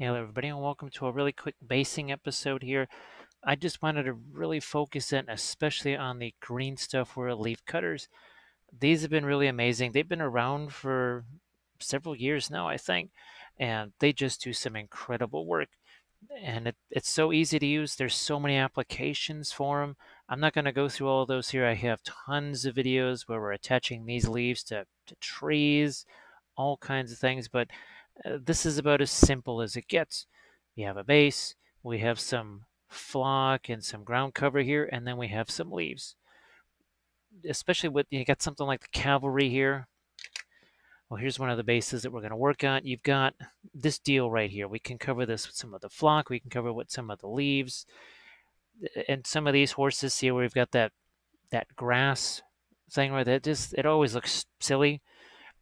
Hello, everybody, and welcome to a really quick basing episode here. I just wanted to really focus in, especially on the green stuff where leaf cutters. These have been really amazing. They've been around for several years now, I think, and they just do some incredible work. And it's so easy to use. There's so many applications for them. I'm not going to go through all those here. I have tons of videos where we're attaching these leaves to trees, all kinds of things, but this is about as simple as it gets. We have a base, we have some flock and some ground cover here, and then we have some leaves. Especially with you got something like the cavalry here. Well, here's one of the bases that we're going to work on. You've got this deal right here. We can cover this with some of the flock. We can cover it with some of the leaves. And some of these horses here, we've got that grass thing where that just it always looks silly.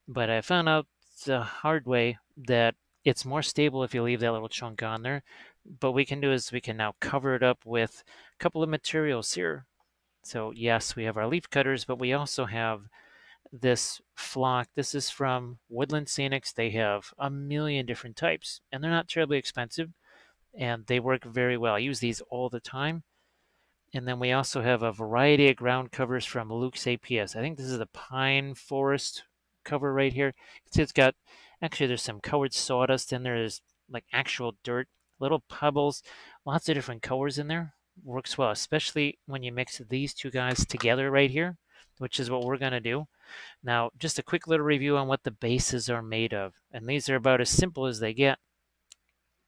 But I found out the hard way that it's more stable if you leave that little chunk on there. But we can do is we can now cover it up with a couple of materials here. So yes, we have our leaf cutters, but we also have this flock. This is from Woodland Scenics. They have a million different types, and they're not terribly expensive, and they work very well. I use these all the time. And then we also have a variety of ground covers from Luke's APS. I think this is the pine forest cover right here. See, it's got actually there's some colored sawdust in there. There's like actual dirt, little pebbles, lots of different colors in there. Works well, especially when you mix these two guys together right here, which is what we're going to do. Now, just a quick little review on what the bases are made of. And these are about as simple as they get.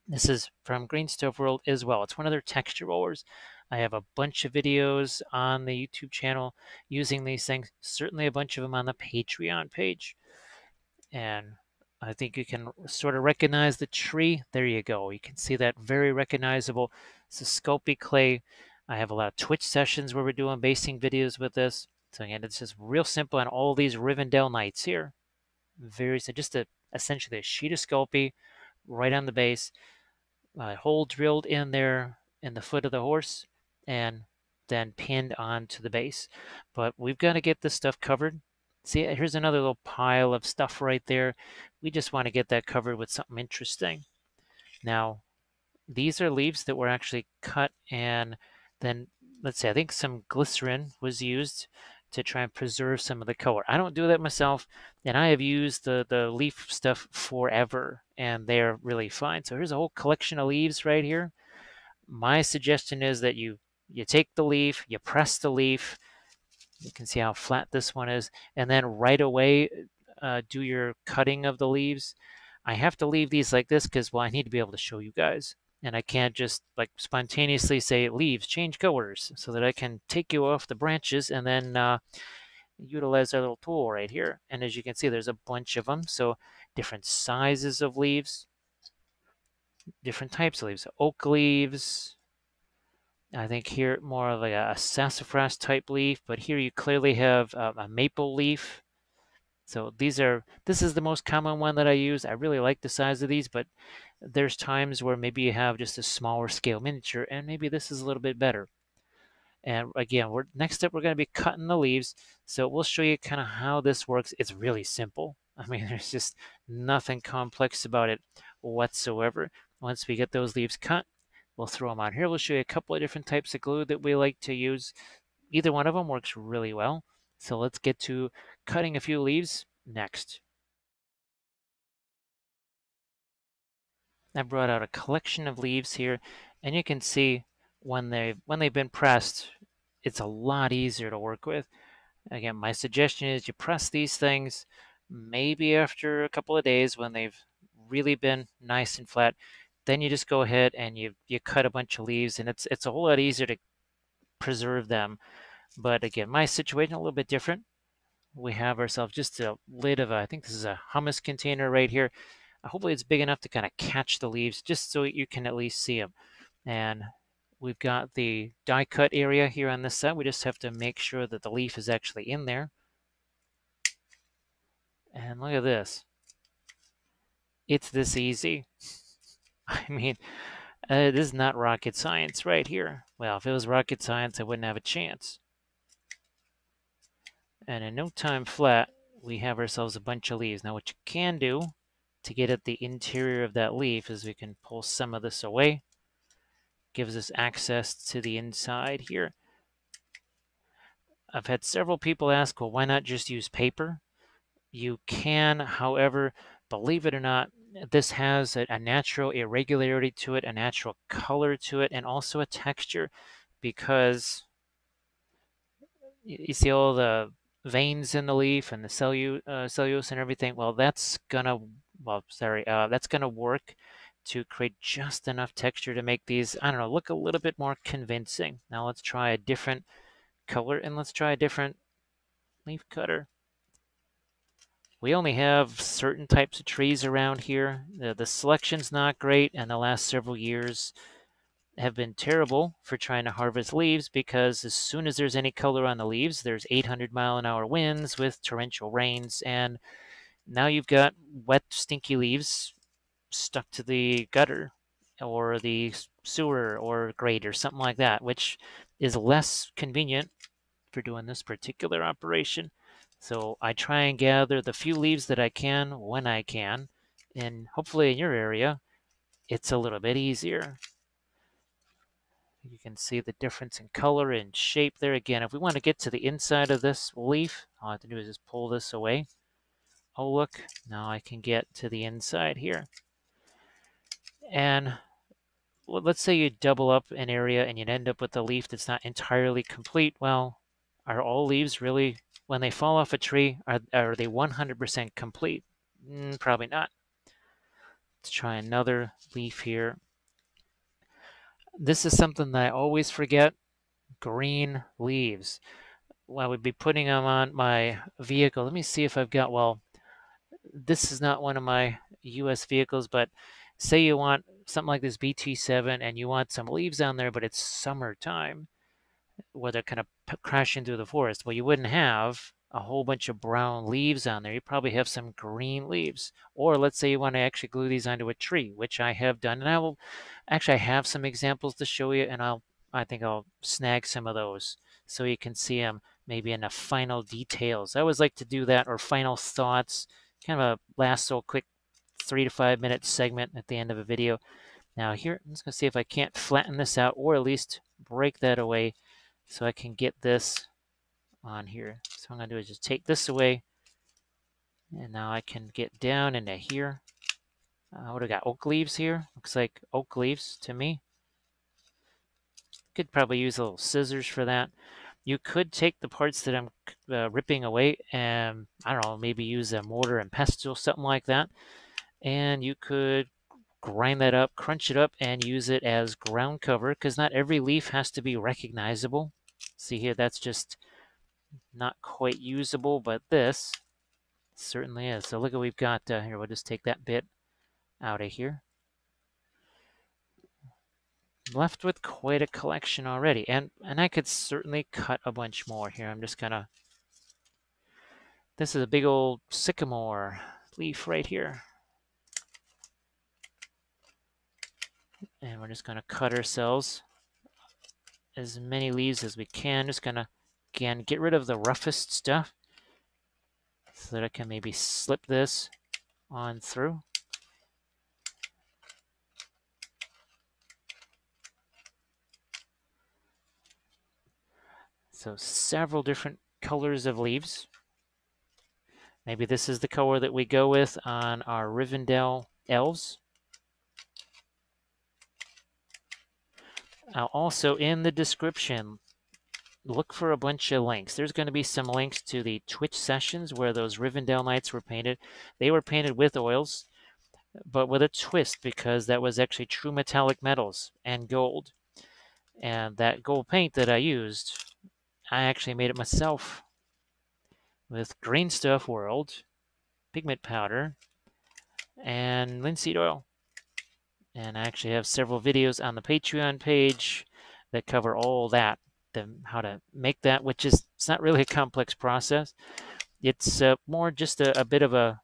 This is from Green Stove World as well. It's one of their texture rollers. I have a bunch of videos on the YouTube channel using these things. Certainly a bunch of them on the Patreon page. And I think you can sort of recognize the tree. There you go. You can see that very recognizable. It's a Sculpey clay. I have a lot of Twitch sessions where we're doing basing videos with this. So again, it's just real simple on all these Rivendell Knights here. Very so just essentially a sheet of Sculpey right on the base. Hole drilled in there in the foot of the horse and then pinned onto the base. But we've got to get this stuff covered. See, here's another little pile of stuff right there. We just want to get that covered with something interesting. Now, these are leaves that were actually cut and then, let's say, I think some glycerin was used to try and preserve some of the color. I don't do that myself, and I have used the leaf stuff forever, and they're really fine. So here's a whole collection of leaves right here. My suggestion is that you take the leaf, you press the leaf. You can see how flat this one is, and then right away do your cutting of the leaves. I have to leave these like this because, well, I need to be able to show you guys. And I can't just like spontaneously say leaves change colors so that I can take you off the branches and then utilize our little tool right here. And as you can see, there's a bunch of them. So different sizes of leaves, different types of leaves. Oak leaves. I think here more of like a sassafras type leaf, but here you clearly have a maple leaf. So this is the most common one that I use. I really like the size of these, but there's times where maybe you have just a smaller scale miniature, and maybe this is a little bit better. And again, next up we're going to be cutting the leaves. So we'll show you kind of how this works. It's really simple. I mean, there's just nothing complex about it whatsoever. Once we get those leaves cut, we'll throw them on here. We'll show you a couple of different types of glue that we like to use. Either one of them works really well. So let's get to cutting a few leaves next. I brought out a collection of leaves here, and you can see when they've been pressed, it's a lot easier to work with. Again, my suggestion is you press these things maybe after a couple of days when they've really been nice and flat. Then you just go ahead and you cut a bunch of leaves, and it's a whole lot easier to preserve them. But again, my situation a little bit different. We have ourselves just a lid of I think this is a hummus container right here. Hopefully it's big enough to kind of catch the leaves just so you can at least see them. And we've got the die cut area here on this side. We just have to make sure that the leaf is actually in there. And look at this. It's this easy. I mean, this is not rocket science right here. Well, if it was rocket science, I wouldn't have a chance. And in no time flat, we have ourselves a bunch of leaves. Now what you can do to get at the interior of that leaf is we can pull some of this away. Gives us access to the inside here. I've had several people ask, well, why not just use paper? You can, however, believe it or not, this has a natural irregularity to it, a natural color to it, and also a texture, because you see all the veins in the leaf and the cellulose and everything. Well, that's gonna, that's gonna work to create just enough texture to make these, I don't know, look a little bit more convincing. Now let's try a different color and let's try a different leaf cutter. We only have certain types of trees around here. The selection's not great, and the last several years have been terrible for trying to harvest leaves, because as soon as there's any color on the leaves, there's 800-mile-an-hour winds with torrential rains, and now you've got wet, stinky leaves stuck to the gutter or the sewer or grate or something like that, which is less convenient for doing this particular operation. So I try and gather the few leaves that I can when I can, and hopefully in your area, it's a little bit easier. You can see the difference in color and shape there. Again, if we want to get to the inside of this leaf, all I have to do is just pull this away. Oh, look, now I can get to the inside here. And let's say you double up an area and you end up with a leaf that's not entirely complete. Well, are all leaves really, when they fall off a tree, are they 100% complete? Probably not. Let's try another leaf here. This is something that I always forget: green leaves. Well, I would be putting them on my vehicle. Let me see if I've got, well, this is not one of my US vehicles, but say you want something like this BT7 and you want some leaves on there, but it's summertime, where they're kind of crashing through the forest. Well, you wouldn't have a whole bunch of brown leaves on there. You probably have some green leaves. Or let's say you want to actually glue these onto a tree, which I have done. And I have some examples to show you, and I think I'll snag some of those so you can see them maybe in the final details. I always like to do that, or final thoughts, kind of a last little quick 3 to 5 minute segment at the end of a video. Now here, I'm just going to see if I can't flatten this out, or at least break that away, so I can get this on here. So what I'm going to do is just take this away, and now I can get down into here. What do I got? Oak leaves here. Looks like oak leaves to me. Could probably use a little scissors for that. You could take the parts that I'm ripping away and, I don't know, maybe use a mortar and pestle, something like that. And you could grind that up, crunch it up, and use it as ground cover, because not every leaf has to be recognizable. See here, that's just not quite usable, but this certainly is. So look what we've got here. We'll just take that bit out of here. Left with quite a collection already, and I could certainly cut a bunch more here. I'm just gonna, this is a big old sycamore leaf right here, and we're just gonna cut ourselves as many leaves as we can. Just gonna, again, get rid of the roughest stuff so that I can maybe slip this on through. So several different colors of leaves. Maybe this is the color that we go with on our Rivendell elves. Also in the description, look for a bunch of links. There's going to be some links to the Twitch sessions where those Rivendell Knights were painted. They were painted with oils, but with a twist, because that was actually true metallic metals and gold. And that gold paint that I used, I actually made it myself with Green Stuff World, pigment powder, and linseed oil. And I actually have several videos on the Patreon page that cover all that, how to make that, which is, it's not really a complex process. It's more just a bit of a,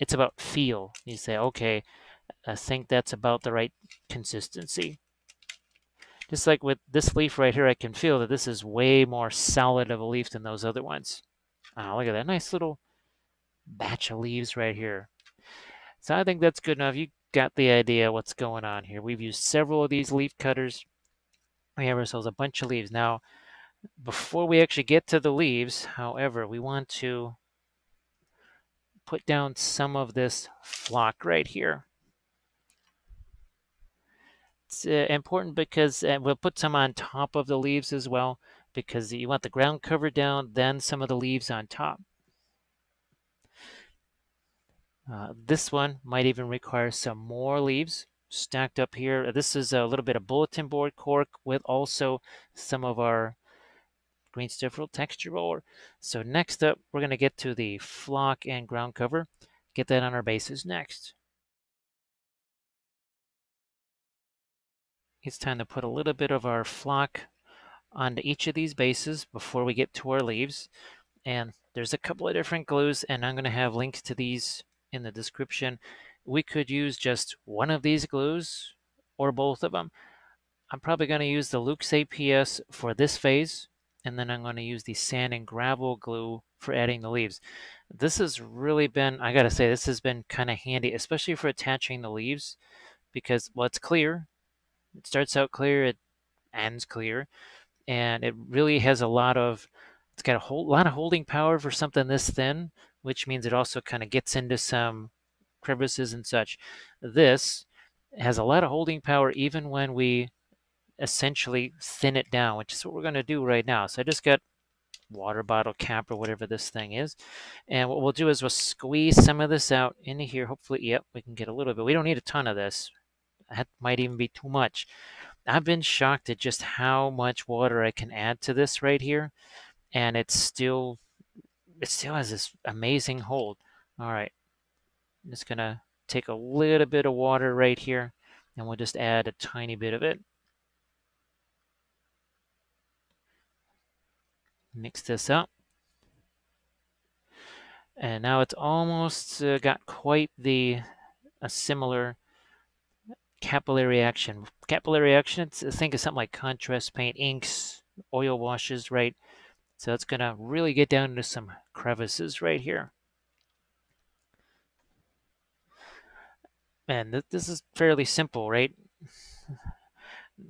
it's about feel. You say, okay, I think that's about the right consistency. Just like with this leaf right here, I can feel that this is way more solid of a leaf than those other ones. Look at that nice little batch of leaves right here. So I think that's good enough. You got the idea what's going on here. We've used several of these leaf cutters. We have ourselves a bunch of leaves. Now, before we actually get to the leaves, however, we want to put down some of this flock right here. It's important because we'll put some on top of the leaves as well, because you want the ground cover down, then some of the leaves on top. This one might even require some more leaves stacked up here. This is a little bit of bulletin board cork with also some of our green stuff real texture roller. So next up, we're going to get to the flock and ground cover. Get that on our bases next. It's time to put a little bit of our flock onto each of these bases before we get to our leaves. And there's a couple of different glues, and I'm going to have links to these in the description. We could use just one of these glues or both of them. I'm probably going to use the Luke's APS for this phase, and then I'm going to use the sand and gravel glue for adding the leaves. This has really been, I got to say, this has been kind of handy, especially for attaching the leaves, because, well, it's clear. It starts out clear, it ends clear, and it really has a lot of, it's got a whole lot of holding power for something this thin, which means it also kind of gets into some crevices and such. This has a lot of holding power even when we essentially thin it down, which is what we're going to do right now. So I just got water bottle cap or whatever this thing is, and what we'll do is we'll squeeze some of this out into here. Hopefully, yep, we can get a little bit. We don't need a ton of this. That might even be too much. I've been shocked at just how much water I can add to this right here, and it still has this amazing hold. All right, I'm just gonna take a little bit of water right here, and we'll just add a tiny bit of it. Mix this up. And now it's almost got quite a similar capillary action. Capillary action, think of something like contrast paint, inks, oil washes, right? So it's going to really get down into some crevices right here. And this is fairly simple, right?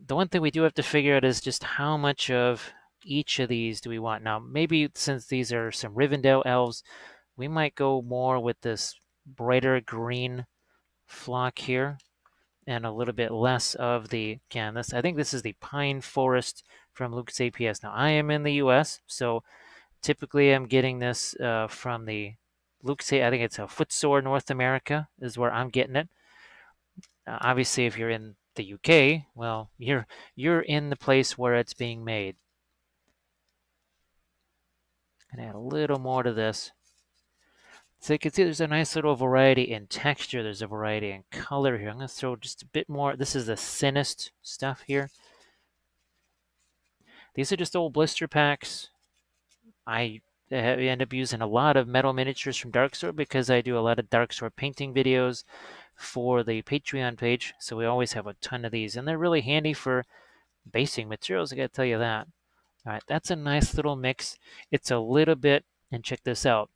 The one thing we do have to figure out is just how much of each of these do we want. Now, maybe since these are some Rivendell elves, we might go more with this brighter green flock here, and a little bit less of the canvas. I think this is the pine forest from Luke's APS. Now, I am in the US, so typically I'm getting this from the Luke's, I think it's a Footsore North America is where I'm getting it. Obviously, if you're in the UK, well, you're in the place where it's being made. And add a little more to this. So you can see there's a nice little variety in texture. There's a variety in color here. I'm going to throw just a bit more. This is the thinnest stuff here. These are just old blister packs. I end up using a lot of metal miniatures from Darkstore because I do a lot of Darkstore painting videos for the Patreon page. So we always have a ton of these, and they're really handy for basing materials. I got to tell you that. All right, that's a nice little mix. It's a little bit, and check this out.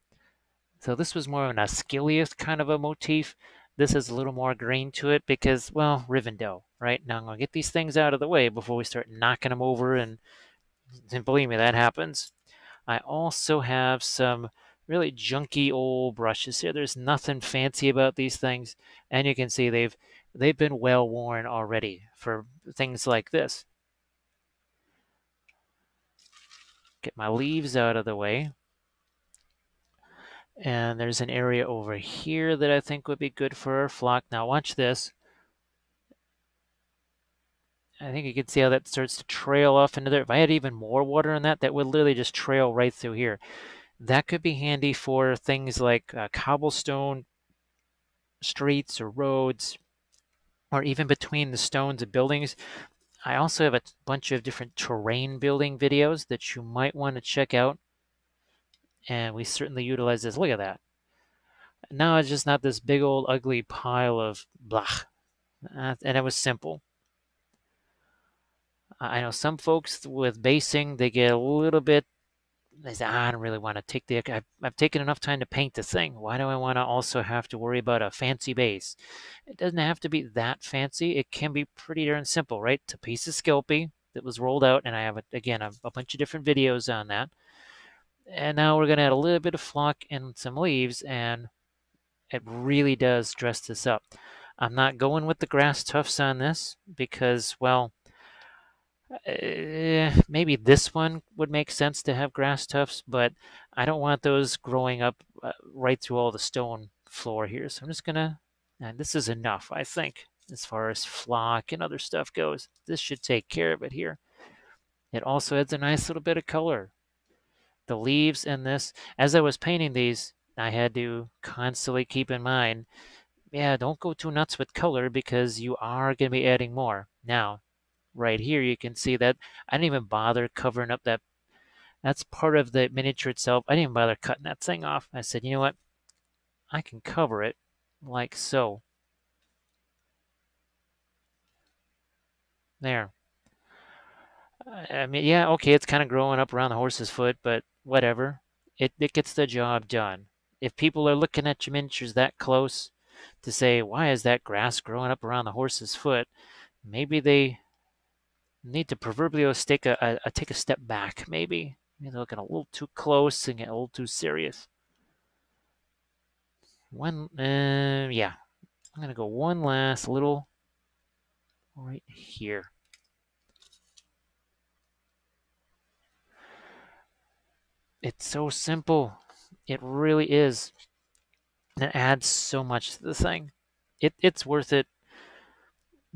So this was more of an Asclepius kind of a motif. This has a little more grain to it because, well, Rivendell, right? Now I'm going to get these things out of the way before we start knocking them over, and believe me, that happens. I also have some really junky old brushes here. There's nothing fancy about these things, and you can see they've been well worn already for things like this. Get my leaves out of the way. And there's an area over here that I think would be good for our flock. Now watch this. I think you can see how that starts to trail off into there. If I had even more water in that, that would literally just trail right through here. That could be handy for things like cobblestone streets or roads, or even between the stones of buildings. I also have a bunch of different terrain building videos that you might want to check out. And we certainly utilize this. Look at that. Now it's just not this big old ugly pile of blah. And it was simple. I know some folks with basing, they get a little bit I said, I don't really want to take the. I've taken enough time to paint the thing. Why do I want to also have to worry about a fancy base? It doesn't have to be that fancy. It can be pretty darn simple, right? It's a piece of Sculpey that was rolled out, and I have, again, a bunch of different videos on that. And now we're going to add a little bit of flock and some leaves, and it really does dress this up. I'm not going with the grass tufts on this because, well, maybe this one would make sense to have grass tufts, but I don't want those growing up right through all the stone floor here. So I'm just gonna, and this is enough, I think, as far as flock and other stuff goes. This should take care of it here. It also adds a nice little bit of color. The leaves in this, as I was painting these, I had to constantly keep in mind, yeah, don't go too nuts with color because you are going to be adding more. Now, right here, you can see that I didn't even bother covering up that. That's part of the miniature itself. I didn't even bother cutting that thing off. I said, you know what? I can cover it like so. There. I mean, yeah, okay, it's kind of growing up around the horse's foot, but whatever. It gets the job done. If people are looking at your miniatures that close to say, why is that grass growing up around the horse's foot? Maybe they need to proverbially take a step back, maybe. Maybe they're looking a little too close and get a little too serious. Yeah, I'm gonna go one last little right here. It's so simple. It really is. And it adds so much to the thing. It's worth it.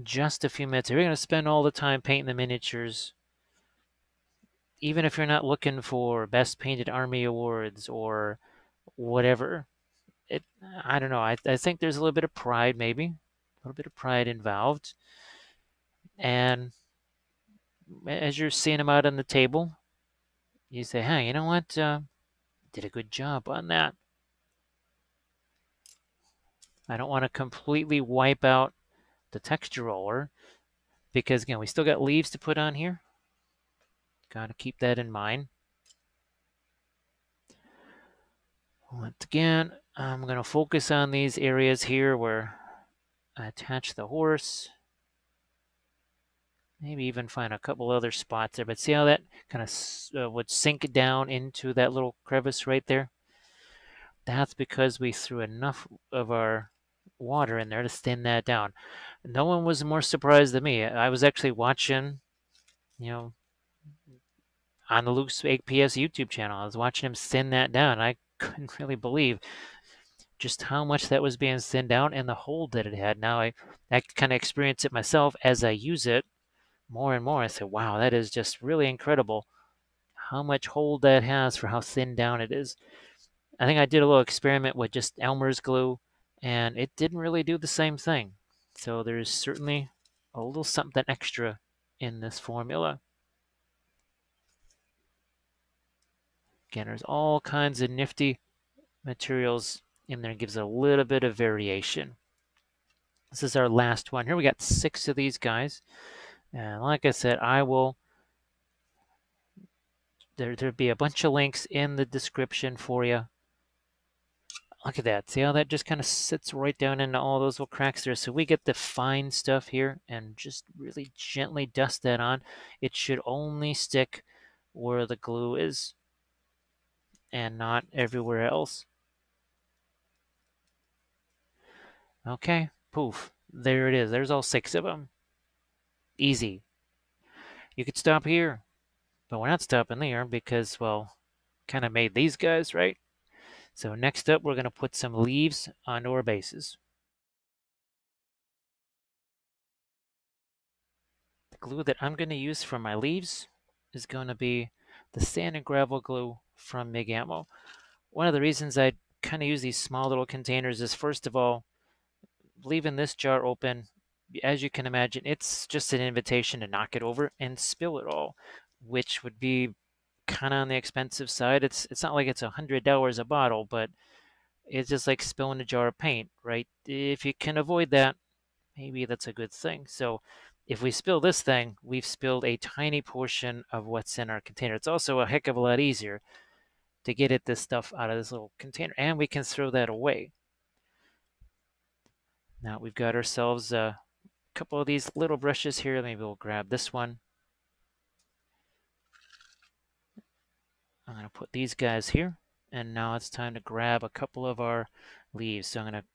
Just a few minutes. If you're gonna spend all the time painting the miniatures, even if you're not looking for best painted army awards or whatever, it I don't know. I think there's a little bit of pride, maybe a little bit of pride involved. And as you're seeing them out on the table, you say, "Hey, you know what? Did a good job on that." I don't want to completely wipe out the texture roller because, again, we still got leaves to put on here. Got to keep that in mind. Once again, I'm going to focus on these areas here where I attach the horse. Maybe even find a couple other spots there. But see how that kind of would sink down into that little crevice right there? That's because we threw enough of our water in there to thin that down. No one was more surprised than me. I was actually watching, you know, on the Luke's APS YouTube channel. I was watching him thin that down. I couldn't really believe just how much that was being thinned down and the hold that it had. Now I kind of experience it myself as I use it more and more. I said, wow, that is just really incredible how much hold that has for how thin down it is. I think I did a little experiment with just Elmer's glue, and it didn't really do the same thing. So there's certainly a little something extra in this formula. Again, there's all kinds of nifty materials in there. It gives a little bit of variation. This is our last one. Here we got 6 of these guys. And like I said, there'll be a bunch of links in the description for you. Look at that. See how that just kind of sits right down into all those little cracks there. So we get the fine stuff here and just really gently dust that on. It should only stick where the glue is and not everywhere else. Okay, poof. There it is. There's all 6 of them. Easy. You could stop here, but we're not stopping there because, well, kind of made these guys, right? So next up, we're going to put some leaves onto our bases. The glue that I'm going to use for my leaves is going to be the sand and gravel glue from Mig Ammo. One of the reasons I kind of use these small little containers is, first of all, leaving this jar open, as you can imagine, it's just an invitation to knock it over and spill it all, which would be kind of on the expensive side. It's not like it's $100 a bottle, but it's just like spilling a jar of paint, right? If you can avoid that, maybe that's a good thing. So if we spill this thing, we've spilled a tiny portion of what's in our container. It's also a heck of a lot easier to get this stuff out of this little container, and we can throw that away. Now we've got ourselves a couple of these little brushes here. Maybe we'll grab this one. I'm going to put these guys here, and now it's time to grab a couple of our leaves. So I'm going to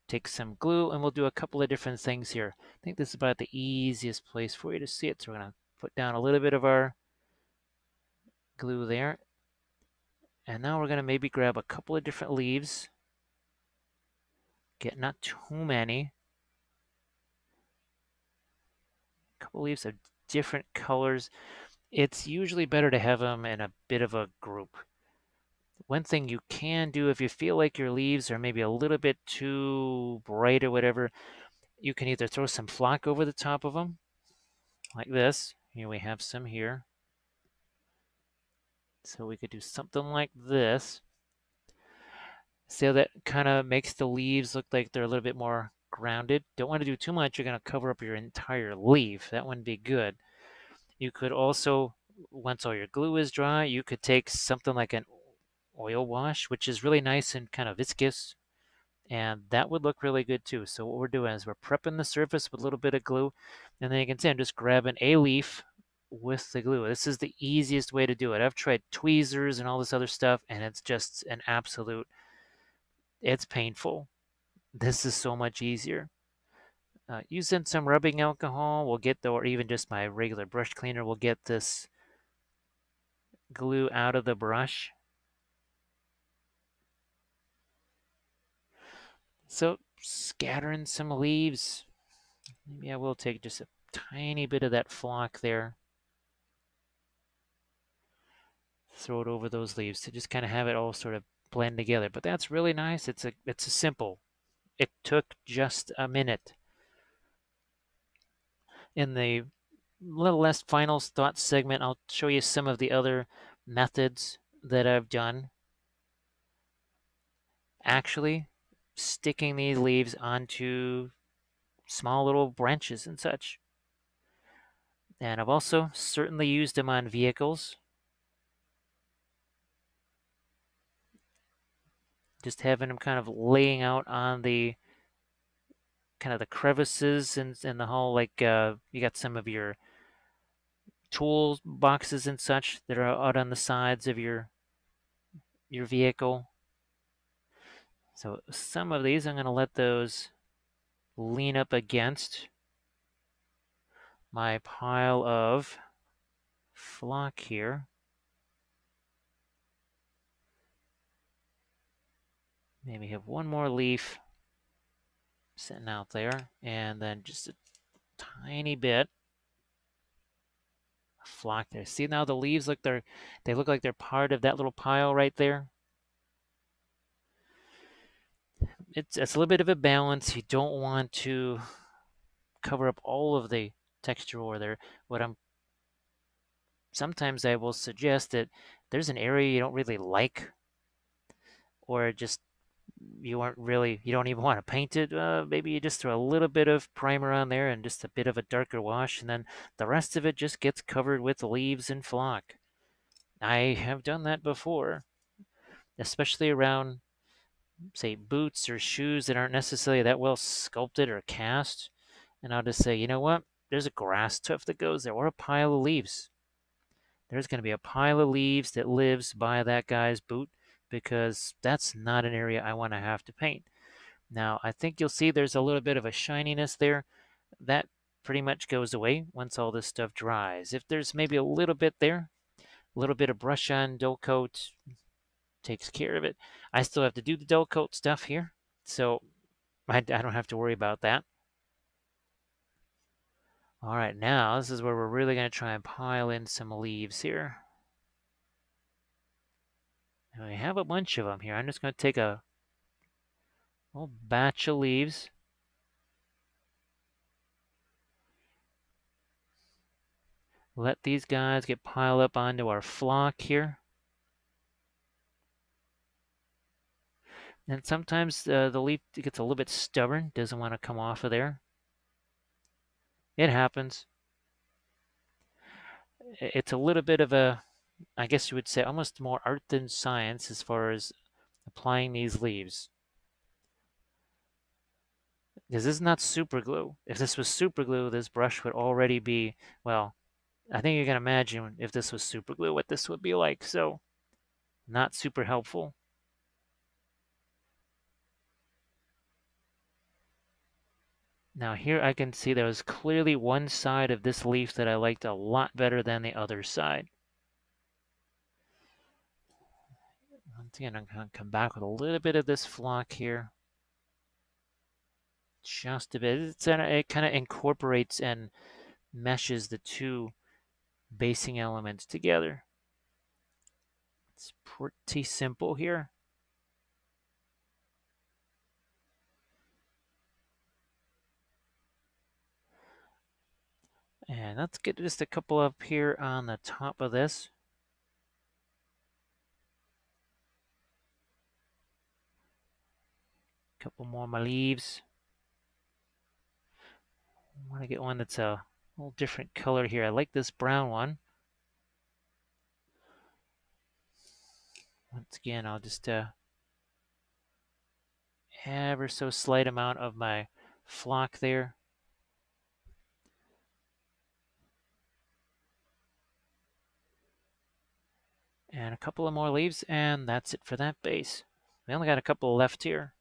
take some glue, and we'll do a couple of different things here. I think this is about the easiest place for you to see it. So we're going to put down a little bit of our glue there. And now we're going to maybe grab a couple of different leaves. Get not too many. A couple leaves of different colors. It's usually better to have them in a bit of a group. One thing you can do if you feel like your leaves are maybe a little bit too bright or whatever, you can either throw some flock over the top of them, like this. Here we have some here. So we could do something like this. So that kind of makes the leaves look like they're a little bit more grounded. Don't want to do too much. You're going to cover up your entire leaf. That wouldn't be good. You could also, once all your glue is dry, you could take something like an oil wash, which is really nice and kind of viscous, and that would look really good too. So what we're doing is we're prepping the surface with a little bit of glue, and then you can see I'm just grabbing a leaf with the glue. This is the easiest way to do it. I've tried tweezers and all this other stuff, and it's just an absolute, it's painful. This is so much easier. Using some rubbing alcohol will get or even just my regular brush cleaner will get this glue out of the brush. So scattering some leaves. Maybe I will take just a tiny bit of that flock there. Throw it over those leaves to just kind of have it all sort of blend together. But that's really nice. It's a simple. It took just a minute. In the little less final thoughts segment, I'll show you some of the other methods that I've done. Actually, sticking these leaves onto small little branches and such. And I've also certainly used them on vehicles. Just having them kind of laying out on the kind of the crevices and the whole, like you got some of your tool boxes and such that are out on the sides of your vehicle. So some of these I'm going to let those lean up against my pile of flock here. Maybe have one more leaf sitting out there, and then just a tiny bit of flock there. See, now the leaves look they look like they're part of that little pile right there. It's a little bit of a balance. You don't want to cover up all of the texture over there. Sometimes I will suggest that there's an area you don't really like, or just you don't even want to paint it. Maybe you just throw a little bit of primer on there and just a bit of a darker wash, and then the rest of it just gets covered with leaves and flock. I have done that before, especially around, say, boots or shoes that aren't necessarily that well sculpted or cast. And I'll just say, you know what? There's a grass tuft that goes there, or a pile of leaves. There's going to be a pile of leaves that lives by that guy's boot, because that's not an area I want to have to paint. Now, I think you'll see there's a little bit of a shininess there. That pretty much goes away once all this stuff dries. If there's maybe a little bit there, a little bit of brush on dull coat takes care of it. I still have to do the dull coat stuff here, so I don't have to worry about that. All right, now this is where we're really going to try and pile in some leaves here. And we have a bunch of them here. I'm just going to take a whole batch of leaves. Let these guys get piled up onto our flock here. And sometimes the leaf gets a little bit stubborn, doesn't want to come off of there. It happens. It's a little bit of a I guess you would say, almost more art than science as far as applying these leaves. Because this is not super glue. If this was super glue, this brush would already be, well, I think you can imagine if this was super glue, what this would be like. So, not super helpful. Now here I can see there was clearly one side of this leaf that I liked a lot better than the other side. Once again, I'm going to come back with a little bit of this flock here. Just a bit. It kind of incorporates and meshes the two basing elements together. It's pretty simple here. And let's get just a couple up here on the top of this. Couple more of my leaves. I want to get one that's a little different color here. I like this brown one. Once again, I'll just ever so slight amount of my flock there. And a couple of more leaves, and that's it for that base. We only got a couple left here.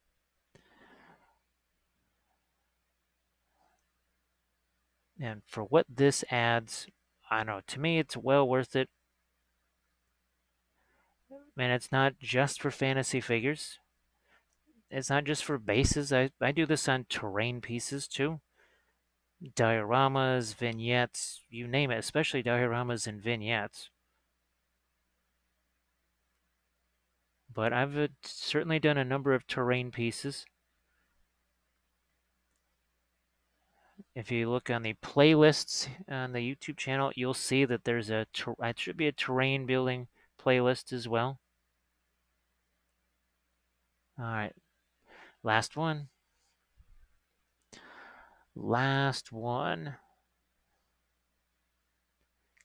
And for what this adds, I don't know, to me it's well worth it. And it's not just for fantasy figures. It's not just for bases. I do this on terrain pieces too. Dioramas, vignettes, you name it, especially dioramas and vignettes. But I've certainly done a number of terrain pieces. If you look on the playlists on the YouTube channel, you'll see that there's it should be a terrain building playlist as well. All right, last one. Last one.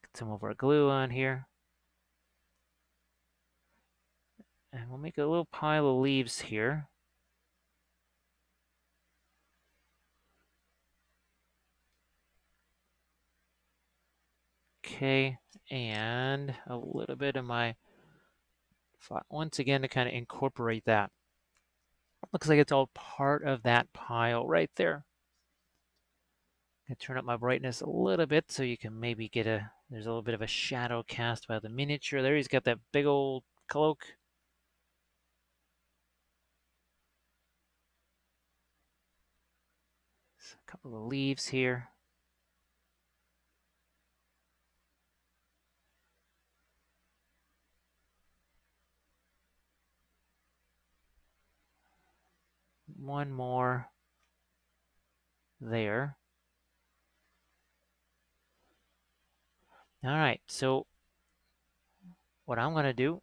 Get some of our glue on here. And we'll make a little pile of leaves here. Okay, and a little bit of my, once again, to kind of incorporate that. Looks like it's all part of that pile right there. I'm gonna turn up my brightness a little bit so you can maybe get there's a little bit of a shadow cast by the miniature there. He's got that big old cloak. A couple of leaves here. One more there. All right, so what I'm going to do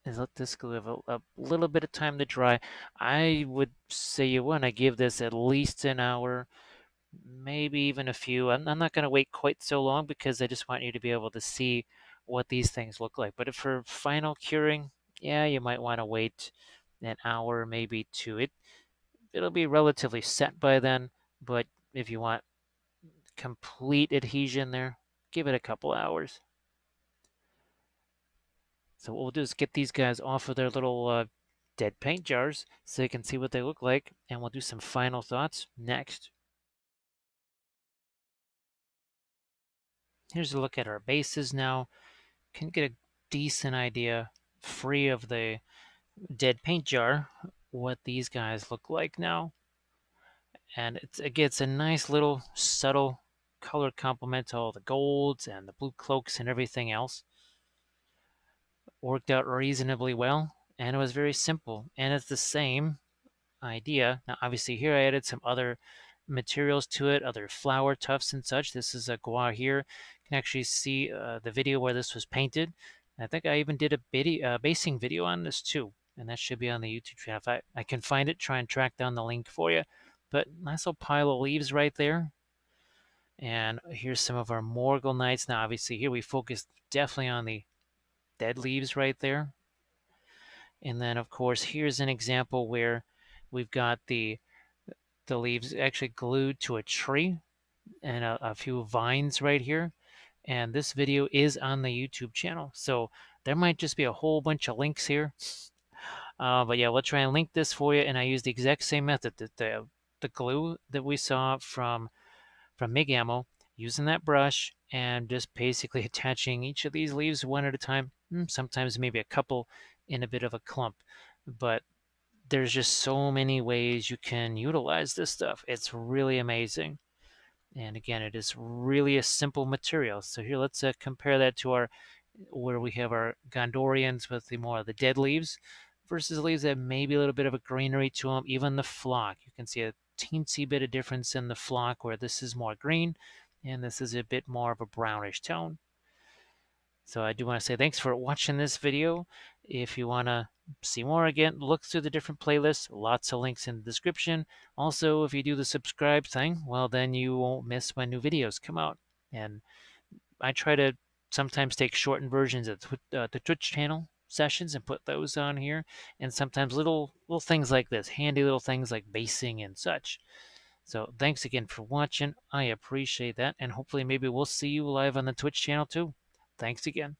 is let this go have a little bit of time to dry. I would say you want to give this at least an hour, maybe even a few. I'm not going to wait quite so long because I just want you to be able to see what these things look like. But if for final curing, yeah, you might want to wait an hour, maybe two. It'll be relatively set by then, but if you want complete adhesion there, give it a couple hours. So what we'll do is get these guys off of their little dead paint jars so you can see what they look like, and we'll do some final thoughts next. Here's a look at our bases now. Can get a decent idea, free of the dead paint jar, what these guys look like now. And it gets a nice little subtle color complement to all the golds and the blue cloaks and everything else. Worked out reasonably well, and it was very simple. And it's the same idea. Now, obviously, here I added some other materials to it, other flower tufts and such. This is a gua here. You can actually see the video where this was painted. I think I even did a basing video on this too, and that should be on the YouTube channel. If I can find it, try and track down the link for you. But nice little pile of leaves right there. And here's some of our Morgul Knights. Now, obviously, here we focused definitely on the dead leaves right there. And then, of course, here's an example where we've got the leaves actually glued to a tree and a few vines right here. And this video is on the YouTube channel, so there might just be a whole bunch of links here. But yeah, we'll try and link this for you. And I use the exact same method, that the glue that we saw from MIG Ammo, using that brush and just basically attaching each of these leaves one at a time. Sometimes maybe a couple in a bit of a clump, but there's just so many ways you can utilize this stuff. It's really amazing. And again, it is really a simple material. So here, let's compare that to our, where we have our Gondorians with the more of the dead leaves versus leaves that maybe a little bit of a greenery to them. Even the flock, you can see a teensy bit of difference in the flock, where this is more green and this is a bit more of a brownish tone. So I do want to say thanks for watching this video. If you want to see more, again, look through the different playlists. Lots of links in the description. Also, if you do the subscribe thing, well, then you won't miss when new videos come out. And I try to sometimes take shortened versions of the Twitch channel sessions and put those on here. And sometimes little things like this, handy little things like basing and such. So thanks again for watching. I appreciate that. And hopefully maybe we'll see you live on the Twitch channel too. Thanks again.